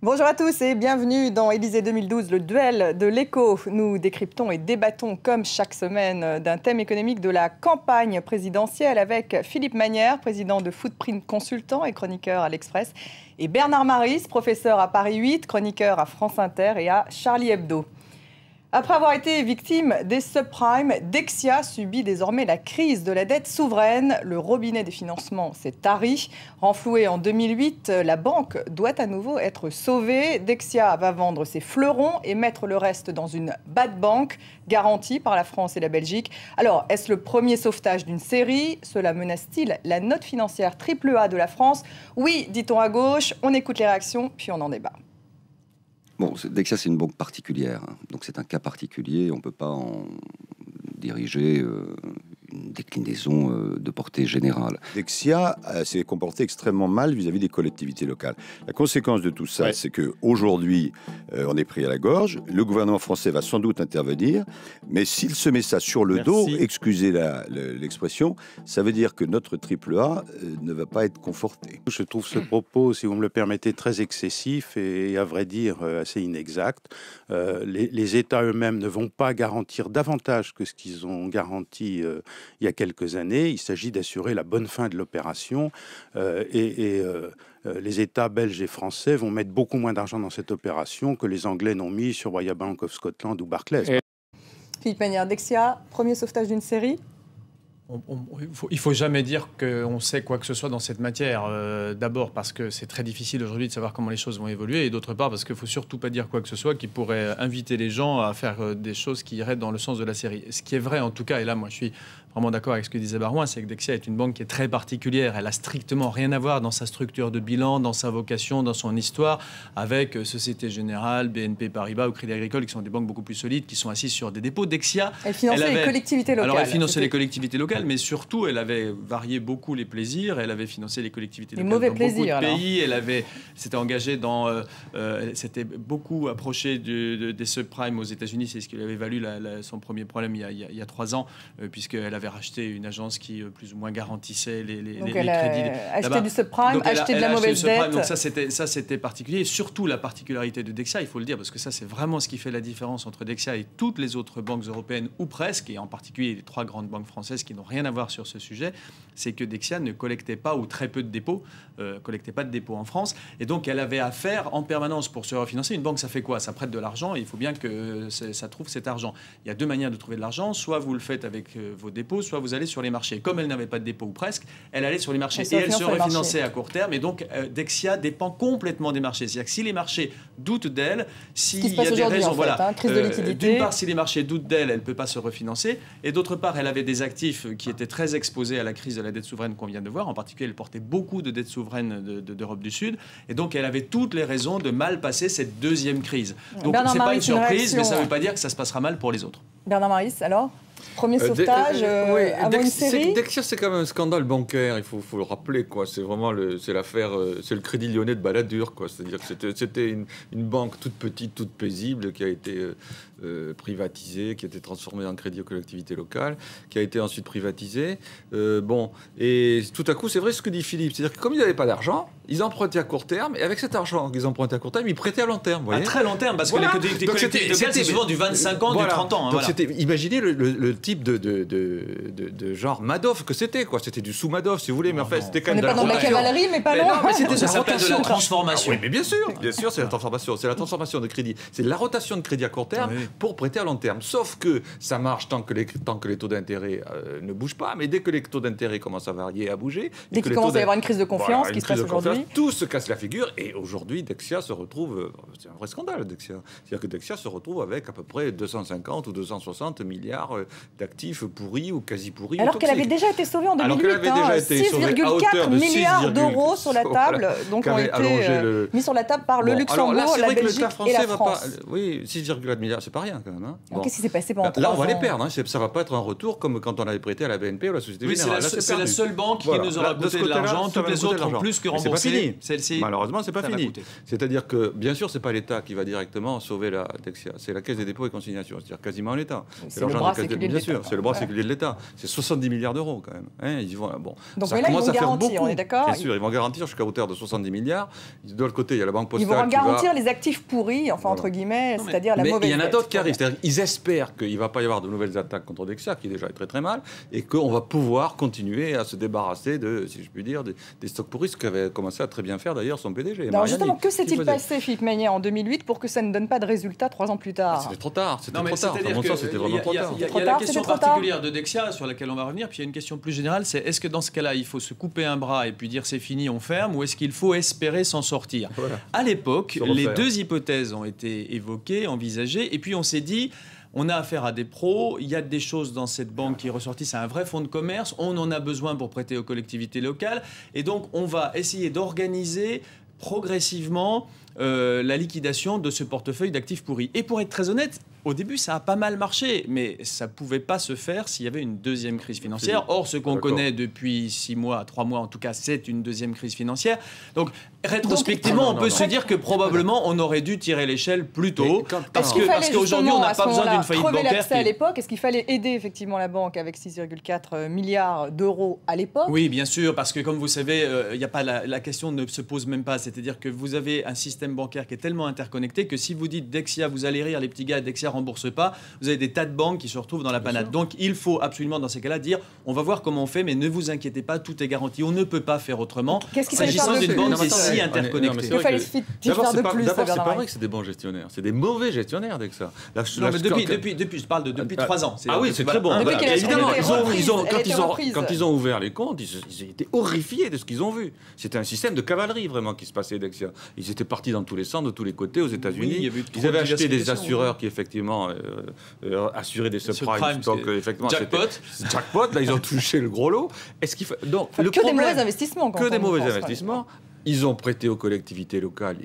Bonjour à tous et bienvenue dans Élysée 2012, le duel de l'écho. Nous décryptons et débattons comme chaque semaine d'un thème économique de la campagne présidentielle avec Philippe Magnière, président de Footprint Consultant et chroniqueur à l'Express, et Bernard Maris, professeur à Paris 8, chroniqueur à France Inter et à Charlie Hebdo. Après avoir été victime des subprimes, Dexia subit désormais la crise de la dette souveraine. Le robinet des financements s'est tari. Renflouée en 2008, la banque doit à nouveau être sauvée. Dexia va vendre ses fleurons et mettre le reste dans une bad bank garantie par la France et la Belgique. Alors, est-ce le premier sauvetage d'une série? Cela menace-t-il la note financière AAA de la France? Oui, dit-on à gauche. On écoute les réactions, puis on en débat. Bon, Dexia, c'est une banque particulière, hein. Donc c'est un cas particulier. On ne peut pas en diriger une déclinaison de portée générale. Dexia s'est comporté extrêmement mal vis-à-vis des collectivités locales. La conséquence de tout ça, c'est qu'aujourd'hui, on est pris à la gorge. Le gouvernement français va sans doute intervenir, mais s'il se met ça sur le dos, excusez l'expression, ça veut dire que notre AAA ne va pas être conforté. Je trouve ce propos, si vous me le permettez, très excessif et à vrai dire assez inexact. Les États eux-mêmes ne vont pas garantir davantage que ce qu'ils ont garanti il y a quelques années. Il s'agit d'assurer la bonne fin de l'opération les États belges et français vont mettre beaucoup moins d'argent dans cette opération que les Anglais n'ont mis sur Royal Bank of Scotland ou Barclays. Philippe Magnière, Dexia, premier sauvetage d'une série? Il ne faut jamais dire qu'on sait quoi que ce soit dans cette matière. D'abord parce que c'est très difficile aujourd'hui de savoir comment les choses vont évoluer, et d'autre part parce qu'il ne faut surtout pas dire quoi que ce soit qui pourrait inviter les gens à faire des choses qui iraient dans le sens de la série. Ce qui est vrai en tout cas, et là moi je suis vraiment d'accord avec ce que disait Barouin, c'est que Dexia est une banque qui est très particulière. Elle a strictement rien à voir dans sa structure de bilan, dans sa vocation, dans son histoire, avec Société Générale, BNP Paribas ou Crédit Agricole, qui sont des banques beaucoup plus solides, qui sont assises sur des dépôts. Dexia, elle finançait les collectivités locales. Alors elle finançait les collectivités locales, mais surtout elle avait varié beaucoup les plaisirs. Elle avait financé les collectivités locales dans beaucoup de pays. Elle s'était engagée dans, s'était beaucoup approchée des subprimes aux États-Unis. C'est ce qui lui avait valu son premier problème il y a 3 ans, puisqu'elle avait racheté une agence qui plus ou moins garantissait les crédits. Acheté du subprime, acheté de la mauvaise dette. Donc ça c'était particulier. Et surtout la particularité de Dexia, il faut le dire, parce que ça c'est vraiment ce qui fait la différence entre Dexia et toutes les autres banques européennes, ou presque, et en particulier les 3 grandes banques françaises qui n'ont rien à voir sur ce sujet, c'est que Dexia ne collectait pas, ou très peu de dépôts, collectait pas de dépôts en France, et donc elle avait à faire en permanence pour se refinancer. Une banque, ça fait quoi? Ça prête de l'argent, et il faut bien que ça trouve cet argent. Il y a 2 manières de trouver de l'argent: soit vous le faites avec vos dépôts, soit vous allez sur les marchés. Comme elle n'avait pas de dépôt, ou presque, elle allait sur les marchés, et elle se refinançait à court terme, et donc Dexia dépend complètement des marchés. C'est-à-dire que si les marchés doutent d'elle, s'il y a des raisons, crise de liquidité. D'une part, si les marchés doutent d'elle, elle ne peut pas se refinancer, et d'autre part, elle avait des actifs qui étaient très exposés à la crise de la dette souveraine qu'on vient de voir. En particulier, elle portait beaucoup de dettes souveraines d'Europe du Sud, et donc elle avait toutes les raisons de mal passer cette deuxième crise. Donc c'est pas une surprise, mais ça ne veut pas dire que ça se passera mal pour les autres. Bernard Maris, alors premier sauvetage avant une série. Dexia, c'est quand même un scandale bancaire, il faut le rappeler, quoi. C'est vraiment l'affaire, c'est le Crédit Lyonnais de Balladur, quoi. C'est-à-dire que c'était une banque toute petite, toute paisible, qui a été privatisée, qui a été transformée en crédit aux collectivités locales, qui a été ensuite privatisée. Et tout à coup, c'est vrai ce que dit Philippe, c'est-à-dire que comme ils n'avaient pas d'argent, ils empruntaient à court terme, et avec cet argent qu'ils empruntaient à court terme, ils prêtaient à long terme. Vous voyez, à très long terme, parce que les collectivités locales, c'est souvent du 25 ans, du 30 ans. Donc imaginez le type de genre Madoff que c'était, quoi. C'était du sous-Madoff, si vous voulez, mais en fait, c'était quand même de la rotation. On n'est pas dans la cavalerie, mais pas loin. Ça s'appelle de la transformation. Oui, mais bien sûr, c'est la transformation. C'est la transformation de crédit. C'est la rotation de crédit à court terme pour prêter à long terme. Sauf que ça marche tant que les taux d'intérêt ne bougent pas, mais dès que les taux d'intérêt commencent à varier, à bouger, dès qu'il commence à y avoir une crise de confiance qui se passe aujourd'hui, tout se casse la figure. Et aujourd'hui, Dexia se retrouve, c'est un vrai scandale, Dexia. C'est-à-dire que Dexia se retrouve avec à peu près 250 ou 260 milliards d'actifs pourris ou quasi pourris. Alors qu'elle avait déjà été sauvée en 2008, 6,4 milliards d'euros sur la table, donc ont été mis sur la table par le Luxembourg, la Belgique et la France. Oui, 6,4 milliards, c'est pas rien quand même. Qu'est-ce qui s'est passé pendant 3 ans? Là, on va les perdre. Ça va pas être un retour comme quand on avait prêté à la BNP ou à la Société Générale. C'est la seule banque qui nous aura coûté de l'argent. Toutes les autres ont plus que remboursé. fini. Celle-ci, Malheureusement, c'est pas ça va fini. coûter. C'est-à-dire que, bien sûr, c'est pas l'État qui va directement sauver la Dexia. C'est la Caisse des dépôts et consignations. C'est-à-dire quasiment l'État. C'est le bras séculier de Bien l'État. sûr, c'est le bras séculier de l'État. C'est 70 milliards d'euros quand même. Hein, ils vont, bon, Donc ça mais là, ils commence vont à faire garantir, beaucoup. on est d'accord? Bien sûr, ils vont garantir jusqu'à hauteur de 70 milliards. De l'autre côté, il y a la Banque Ils postale vont qui va... garantir les actifs pourris, enfin entre guillemets, c'est-à-dire la Mais mauvaise il y en a dette. d'autres qui arrivent. C'est-à-dire qu'ils espèrent qu'il ne va pas y avoir de nouvelles attaques contre Dexia, qui déjà est très très mal, et qu'on va pouvoir continuer à se débarrasser de, si je puis dire, des stocks pourris, ce qu'avait commencé à très bien faire d'ailleurs son PDG. Alors Mariani, justement, que qui s'est-il faisait. passé, Philippe Maignet, en 2008 pour que ça ne donne pas de résultats 3 ans plus tard? C'était trop tard. C'était Non, mais trop tard. À c'est-à-dire mon que sens, c'était vraiment trop tard. Il y a Trop la tard, question c'était trop tard. particulière de Dexia sur laquelle on va revenir, puis il y a une question plus générale, c'est est-ce que dans ce cas-là, il faut se couper un bras et puis dire c'est fini, on ferme, ou est-ce qu'il faut espérer s'en sortir? Voilà. À l'époque, Se refaire. les deux hypothèses ont été évoquées, envisagées, et puis on s'est dit... On a affaire à des pros, il y a des choses dans cette banque qui est ressortie, c'est un vrai fonds de commerce, on en a besoin pour prêter aux collectivités locales, et donc on va essayer d'organiser progressivement la liquidation de ce portefeuille d'actifs pourris. Et pour être très honnête, au début, ça a pas mal marché, mais ça ne pouvait pas se faire s'il y avait une deuxième crise financière. Or, ce qu'on connaît depuis 6 mois, 3 mois en tout cas, c'est une deuxième crise financière. Donc, rétrospectivement, on peut se dire que probablement, on aurait dû tirer l'échelle plus tôt, parce qu'aujourd'hui, on n'a pas besoin d'une faillite bancaire. À l'époque, est-ce qu'il fallait aider effectivement la banque avec 6,4 milliards d'euros à l'époque? Oui, bien sûr, parce que comme vous savez, il y a pas la question ne se pose même pas. C'est-à-dire que vous avez un système bancaire qui est tellement interconnecté que si vous dites Dexia, vous allez rire, les petits gars, Dexia rembourse pas, vous avez des tas de banques qui se retrouvent dans la panade. Donc il faut absolument dans ces cas-là dire on va voir comment on fait, mais ne vous inquiétez pas, tout est garanti. On ne peut pas faire autrement. S'agissant d'une banque qui est si interconnectée. Que fallait-il faire de plus? D'abord, c'est pas vrai que c'est des bons gestionnaires, c'est des mauvais gestionnaires Dexia. Non, mais depuis, je parle de depuis 3 ans. Ah oui, c'est très bon. Depuis qu'elle a Évidemment, reprise. quand ils ont ouvert les comptes, ils étaient horrifiés de ce qu'ils ont vu. C'était un système de cavalerie vraiment qui se passait Dexia. Ils étaient partis dans tous les sens, de tous les côtés aux États-Unis. Oui, ils avaient acheté des assureurs qui effectivement assuraient des subprimes. Donc effectivement, jackpot. Là, ils ont touché le gros lot. Est-ce qu'il donc que des mauvais investissements. Que des mauvais investissements. Ils ont prêté aux collectivités locales,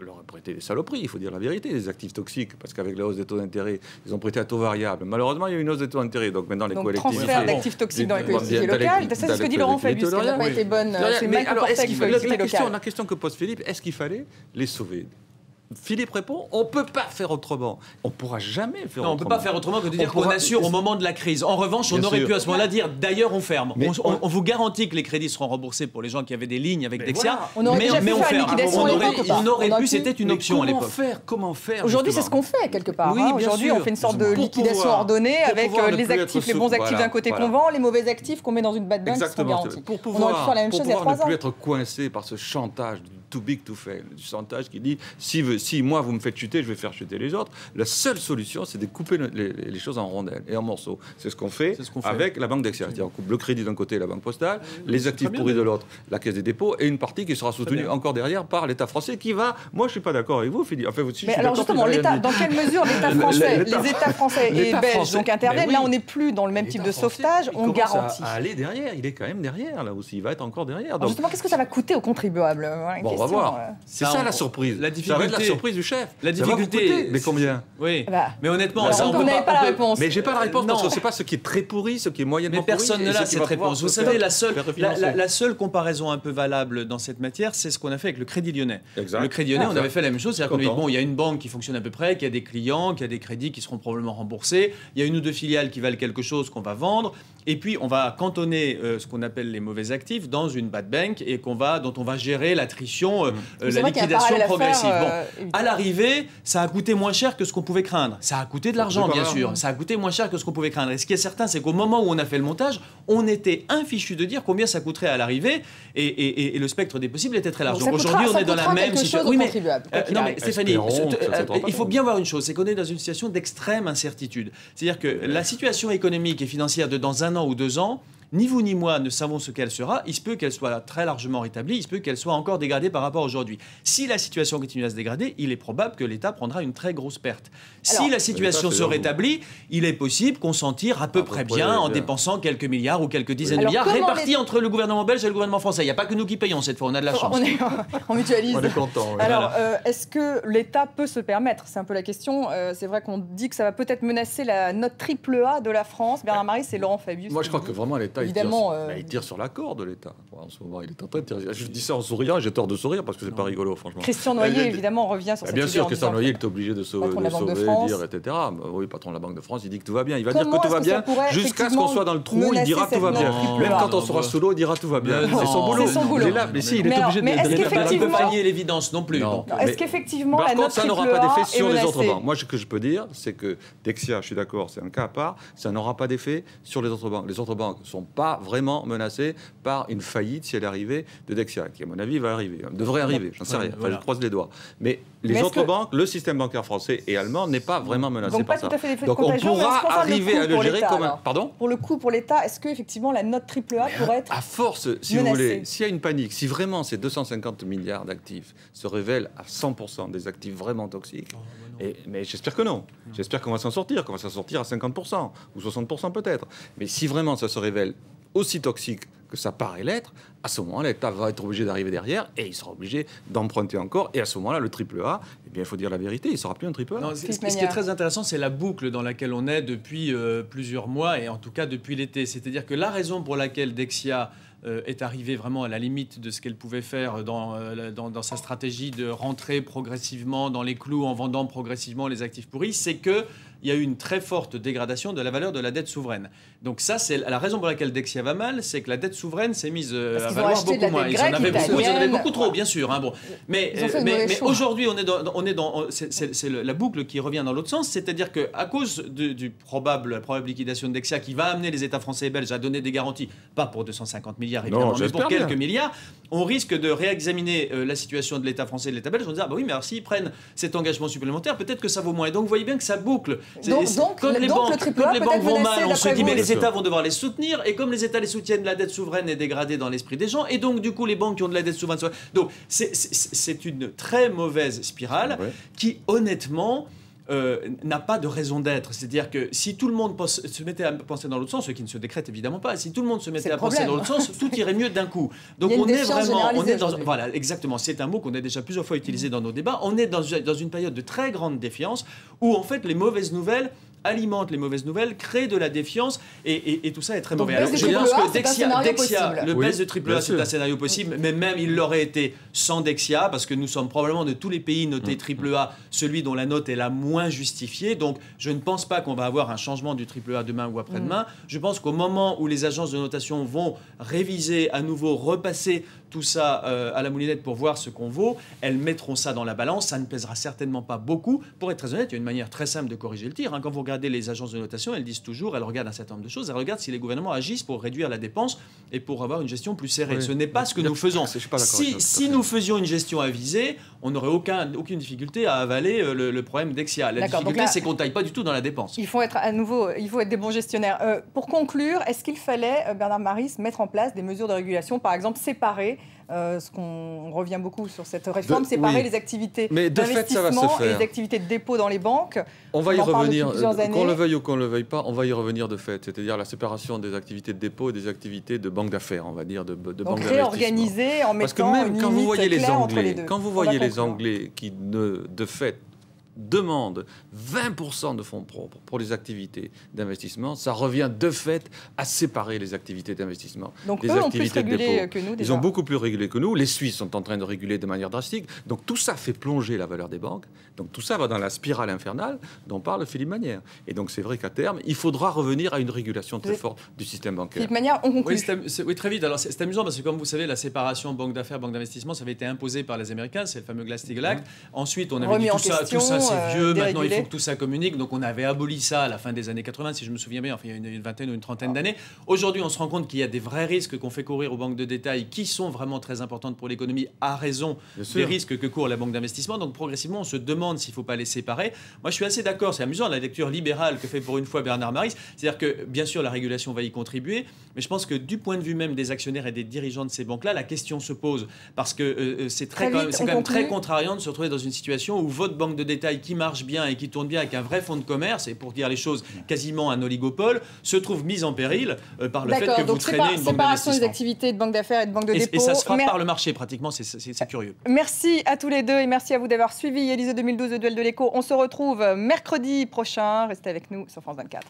leur ont prêté des saloperies, il faut dire la vérité, des actifs toxiques, parce qu'avec la hausse des taux d'intérêt, ils ont prêté à taux variable. Malheureusement, il y a eu une hausse des taux d'intérêt, donc maintenant les collectivités... transfert d'actifs toxiques dans les collectivités locales, ça c'est ce que dit Laurent Fabius, qui n'a pas été bonne, c'est mal comporté avec les collectivités locales. La question que pose Philippe, est-ce qu'il fallait les sauver ? Philippe répond, on ne peut pas faire autrement. On ne pourra jamais faire autrement. On ne peut pas faire autrement que de dire qu'on assure au moment de la crise. En revanche, on aurait pu à ce moment-là dire, d'ailleurs, on ferme. On vous garantit que les crédits seront remboursés pour les gens qui avaient des lignes avec Dexia, mais on ferme. On aurait pu, c'était une option à l'époque. Comment faire Aujourd'hui, c'est ce qu'on fait quelque part. Oui, aujourd'hui, on fait une sorte de liquidation ordonnée avec les actifs, les bons actifs d'un côté qu'on vend, les mauvais actifs qu'on met dans une bad bank qui sont garantis. On aurait pu faire la même chose il y a 3 ans. Ne plus être coincé par ce chantage too big to fail, du chantage qui dit si moi vous me faites chuter, je vais faire chuter les autres. La seule solution, c'est de couper les choses en rondelles et en morceaux. C'est ce qu'on fait, avec la banque Dexia. C'est-à-dire on coupe le crédit d'un côté, la banque postale, les actifs pourris de l'autre, la caisse des dépôts, et une partie qui sera soutenue encore derrière par l'État français qui va. Moi, je suis pas d'accord avec vous, Philippe. Enfin, mais alors justement, dans quelle mesure l'État français, les États français et belges donc interviennent? Là, on n'est plus dans le même type de sauvetage. On garantit. À aller derrière, il est quand même derrière là aussi. Il va être encore derrière. Donc, justement, qu'est-ce que ça va coûter aux contribuables? Bon, on va voir. C'est ça la surprise. Ça va être la surprise du chef. La difficulté, mais combien? Oui. Mais honnêtement, on n'avait pas la réponse. Mais j'ai pas la réponse parce que c'est pas ce qui est très pourri, ce qui est moyennement pourri. Mais personne ne l'a cette réponse. Vous savez, la seule comparaison un peu valable dans cette matière, c'est ce qu'on a fait avec le Crédit Lyonnais. Le Crédit Lyonnais, on avait fait la même chose. C'est-à-dire qu'on a dit bon, il y a une banque qui fonctionne à peu près, qui a des clients, qui a des crédits qui seront probablement remboursés. Il y a une ou deux filiales qui valent quelque chose qu'on va vendre. Et puis, on va cantonner ce qu'on appelle les mauvais actifs dans une bad bank et dont on va gérer l'attrition, la liquidation progressive. À l'arrivée, ça a coûté moins cher que ce qu'on pouvait craindre. Ça a coûté de l'argent, bien sûr. Ça a coûté moins cher que ce qu'on pouvait craindre. Et ce qui est certain, c'est qu'au moment où on a fait le montage, on était infichu de dire combien ça coûterait à l'arrivée et le spectre des possibles était très large. Donc aujourd'hui, on est dans la même situation. Oui, non, mais Stéphanie, il faut bien voir une chose, c'est qu'on est dans une situation d'extrême incertitude. C'est-à-dire que la situation économique et financière de dans 1 an ou 2 ans, ni vous ni moi ne savons ce qu'elle sera. Il se peut qu'elle soit très largement rétablie, il se peut qu'elle soit encore dégradée par rapport à aujourd'hui. Si la situation continue à se dégrader, il est probable que l'État prendra une très grosse perte. Si la situation se rétablit, il est possible qu'on s'en tire à peu près bien en dépensant quelques milliards ou quelques dizaines de milliards répartis entre le gouvernement belge et le gouvernement français. Il n'y a pas que nous qui payons cette fois, on a de la chance. On mutualise. On est content. Alors, est-ce que l'État peut se permettre? C'est un peu la question. C'est vrai qu'on dit que ça va peut-être menacer la note AAA de la France. Bernard Maris et Laurent Fabius. Moi, je crois que vraiment l'État évidemment... il tire sur la corde, l'État. En ce moment, il est en train de tirer. Je dis ça en souriant, j'ai tort de sourire parce que c'est pas rigolo, franchement. Christian Noyer, évidemment, revient sur cette idée. Bien sûr, Christian Noyer est obligé de sauver, dire, etc. Oui, patron de la Banque de France, il dit que tout va bien. Il va dire que tout va bien jusqu'à ce qu'on soit dans le trou, il dira tout va bien. Même quand on sera sous l'eau, il dira tout va bien. C'est son boulot. Mais si, il est obligé de... Il ne peut pas nier l'évidence non plus. Est-ce qu'effectivement, par contre, ça n'aura pas d'effet sur les autres banques. Moi, ce que je peux dire, c'est que Dexia, je suis d'accord, c'est un cas à part, ça n'aura pas d'effet sur les autres banques. Les autres banques ne sont pas vraiment menacées par une faillite si elle arrivait de Dexia, qui à mon avis va arriver, devrait arriver, j'en sais rien, je croise les doigts. Mais les autres banques, le système bancaire français et allemand n'est pas vraiment menacé par ça. Donc on pourra arriver à le gérer comme un... Pardon ? Pour le coup, pour l'État, est-ce qu'effectivement la note AAA pourrait être à force, si vous voulez, s'il y a une panique, si vraiment ces 250 milliards d'actifs se révèlent à 100% des actifs vraiment toxiques, mais j'espère que non. J'espère qu'on va s'en sortir, qu'on va s'en sortir à 50% ou 60% peut-être. Mais si vraiment ça se révèle aussi toxique que ça paraît l'être, à ce moment-là, l'État va être obligé d'arriver derrière et il sera obligé d'emprunter encore. Et à ce moment-là, le AAA, eh bien, il faut dire la vérité, il ne sera plus un AAA. Non, ce qui est très intéressant, c'est la boucle dans laquelle on est depuis plusieurs mois et en tout cas depuis l'été. C'est-à-dire que la raison pour laquelle Dexia est arrivée vraiment à la limite de ce qu'elle pouvait faire dans sa stratégie de rentrer progressivement dans les clous en vendant progressivement les actifs pourris, c'est que il y a eu une très forte dégradation de la valeur de la dette souveraine. Donc ça, c'est la raison pour laquelle Dexia va mal, c'est que la dette souveraine s'est mise à valoir beaucoup moins. Ils en avaient beaucoup trop, bien sûr. Hein, bon. Mais aujourd'hui, c'est la boucle qui revient dans l'autre sens, c'est-à-dire qu'à cause de la probable liquidation de Dexia qui va amener les États français et belges à donner des garanties, pas pour 250 milliards évidemment, mais pour quelques milliards, on risque de réexaminer la situation de l'État français et de l'État belge en disant, oui, mais alors s'ils prennent cet engagement supplémentaire, peut-être que ça vaut moins. Et donc vous voyez bien que ça boucle. Quand les banques vont mal, on se dit mais les États vont devoir les soutenir, et comme les États les soutiennent, la dette souveraine est dégradée dans l'esprit des gens, et donc du coup les banques qui ont de la dette souveraine. Donc c'est une très mauvaise spirale qui honnêtement n'a pas de raison d'être. C'est-à-dire que si tout le monde se mettait à penser dans l'autre sens, ce qui ne se décrète évidemment pas, si tout le monde se mettait à penser dans l'autre sens, tout irait mieux d'un coup. Donc on est vraiment, voilà, exactement, c'est un mot qu'on a déjà plusieurs fois utilisé dans nos débats. On est dans une période de très grande défiance où en fait les mauvaises nouvelles alimente les mauvaises nouvelles, crée de la défiance, et tout ça est très mauvais. Alors, je pense que Dexia, le baisse de AAA, c'est un scénario possible, mais même il l'aurait été sans Dexia, parce que nous sommes probablement de tous les pays notés AAA, celui dont la note est la moins justifiée. Donc je ne pense pas qu'on va avoir un changement du AAA demain ou après-demain. Je pense qu'au moment où les agences de notation vont réviser à nouveau, repasser tout ça à la moulinette pour voir ce qu'on vaut, elles mettront ça dans la balance, ça ne pèsera certainement pas beaucoup. Pour être très honnête, il y a une manière très simple de corriger le tir. Quand vous regardez les agences de notation, elles disent toujours, elles regardent un certain nombre de choses, elles regardent si les gouvernements agissent pour réduire la dépense et pour avoir une gestion plus serrée. Ce n'est pas ce que nous faisons. Si nous faisions une gestion avisée, on n'aurait aucune difficulté à avaler le problème Dexia. La difficulté, c'est qu'on ne taille pas du tout dans la dépense. Il faut être des bons gestionnaires. Pour conclure, est-ce qu'il fallait, Bernard Maris, mettre en place des mesures de régulation, par exemple séparer, ce qu'on revient beaucoup sur cette réforme, séparer les activités d'investissement et les activités de dépôt dans les banques? On va y revenir, qu'on le veuille ou qu'on ne le veuille pas, on va y revenir de fait. C'est-à-dire la séparation des activités de dépôt et des activités de banque d'affaires, on va dire, de banque d'investissement. Donc réorganiser en mettant une limite claire entre les deux. Quand vous voyez les Anglais qui, de fait, demande 20% de fonds propres pour les activités d'investissement, ça revient de fait à séparer les activités d'investissement des activités de dépôt. Que nous, déjà. Ils ont beaucoup plus régulé que nous. Les Suisses sont en train de réguler de manière drastique. Donc tout ça fait plonger la valeur des banques. Donc tout ça va dans la spirale infernale dont parle Philippe Manière. Et donc c'est vrai qu'à terme, il faudra revenir à une régulation très forte du système bancaire. Philippe Manière, on conclut. Oui, très vite. Alors c'est amusant parce que comme vous savez, la séparation banque d'affaires, banque d'investissement, ça avait été imposé par les Américains. C'est le fameux Glass-Steagall Act. Ensuite, on avait dit tout ça c'est vieux. Maintenant, il faut que tout ça communique. Donc on avait aboli ça à la fin des années 80, si je me souviens bien. Enfin, il y a une vingtaine ou une trentaine d'années. Aujourd'hui, on se rend compte qu'il y a des vrais risques qu'on fait courir aux banques de détail qui sont vraiment très importantes pour l'économie à raison des risques que court la banque d'investissement. Donc progressivement, on se demande s'il ne faut pas les séparer. Moi, je suis assez d'accord. C'est amusant la lecture libérale que fait pour une fois Bernard Maris. C'est-à-dire que, bien sûr, la régulation va y contribuer. Mais je pense que du point de vue même des actionnaires et des dirigeants de ces banques-là, la question se pose. Parce que c'est quand même très contrariant de se retrouver dans une situation où votre banque de détail qui marche bien et qui tourne bien avec un vrai fonds de commerce, et pour dire les choses, quasiment un oligopole, se trouve mise en péril par le fait que vous traînez une banque d'investissement. Séparation des activités de banque d'affaires et de banque de dépôt. Et ça se fera par le marché, pratiquement, c'est curieux. Merci à tous les deux et merci à vous d'avoir suivi Élysée 2012, le duel de l'écho. On se retrouve mercredi prochain. Restez avec nous sur France 24.